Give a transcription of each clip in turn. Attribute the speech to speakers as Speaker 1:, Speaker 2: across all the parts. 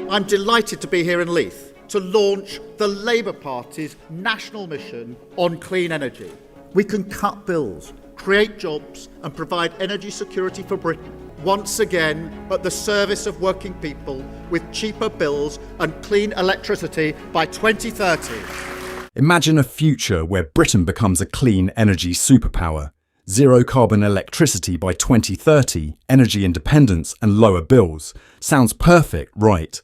Speaker 1: I'm delighted to be here in Leith to launch the Labour Party's national mission on clean energy. We can cut bills, create jobs and provide energy security for Britain, once again at the service of working people with cheaper bills and clean electricity by 2030.
Speaker 2: Imagine a future where Britain becomes a clean energy superpower. Zero carbon electricity by 2030, energy independence and lower bills. Sounds perfect, right?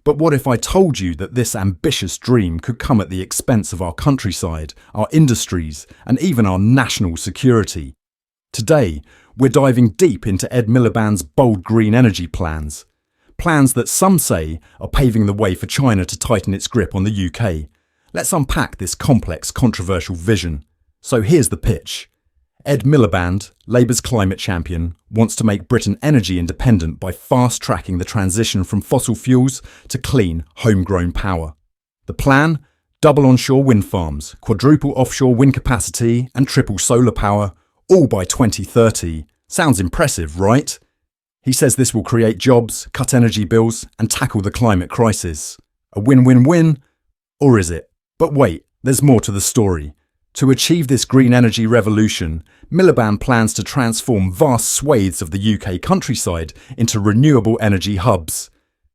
Speaker 2: But what if I told you that this ambitious dream could come at the expense of our countryside, our industries, and even our national security? Today, we're diving deep into Ed Miliband's bold green energy plans. Plans that some say are paving the way for China to tighten its grip on the UK. Let's unpack this complex, controversial vision. So here's the pitch. Ed Miliband, Labour's climate champion, wants to make Britain energy independent by fast-tracking the transition from fossil fuels to clean, homegrown power. The plan? Double onshore wind farms, quadruple offshore wind capacity and triple solar power, all by 2030. Sounds impressive, right? He says this will create jobs, cut energy bills and tackle the climate crisis. A win-win-win? Or is it? But wait, there's more to the story. To achieve this green energy revolution, Miliband plans to transform vast swathes of the UK countryside into renewable energy hubs.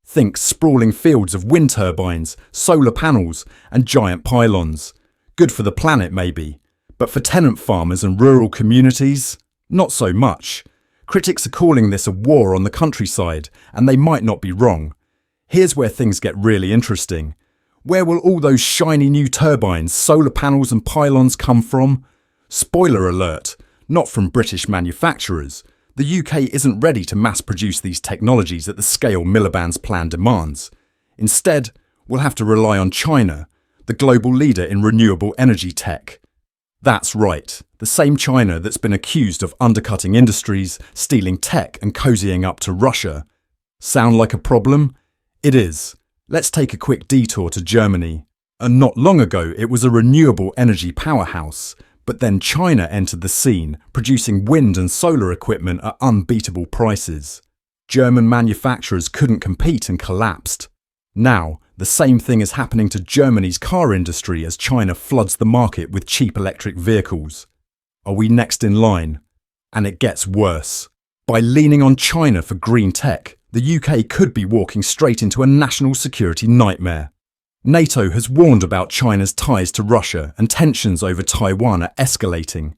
Speaker 2: Think sprawling fields of wind turbines, solar panels and giant pylons. Good for the planet maybe, but for tenant farmers and rural communities, not so much. Critics are calling this a war on the countryside, and they might not be wrong. Here's where things get really interesting. Where will all those shiny new turbines, solar panels and pylons come from? Spoiler alert, not from British manufacturers. The UK isn't ready to mass produce these technologies at the scale Miliband's plan demands. Instead, we'll have to rely on China, the global leader in renewable energy tech. That's right, the same China that's been accused of undercutting industries, stealing tech and cozying up to Russia. Sound like a problem? It is. Let's take a quick detour to Germany. And not long ago, it was a renewable energy powerhouse. But then China entered the scene, producing wind and solar equipment at unbeatable prices. German manufacturers couldn't compete and collapsed. Now, the same thing is happening to Germany's car industry as China floods the market with cheap electric vehicles. Are we next in line? And it gets worse. By leaning on China for green tech, the UK could be walking straight into a national security nightmare. NATO has warned about China's ties to Russia and tensions over Taiwan are escalating.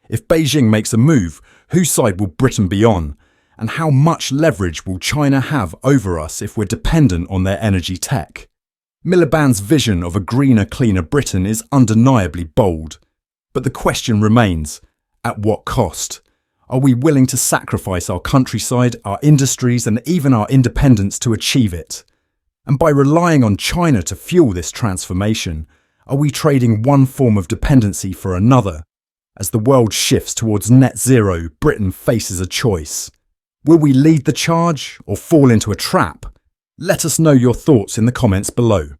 Speaker 2: If Beijing makes a move, whose side will Britain be on? And how much leverage will China have over us if we're dependent on their energy tech? Miliband's vision of a greener, cleaner Britain is undeniably bold. But the question remains, at what cost? Are we willing to sacrifice our countryside, our industries and even our independence to achieve it? And by relying on China to fuel this transformation, are we trading one form of dependency for another? As the world shifts towards net zero, Britain faces a choice. Will we lead the charge or fall into a trap? Let us know your thoughts in the comments below.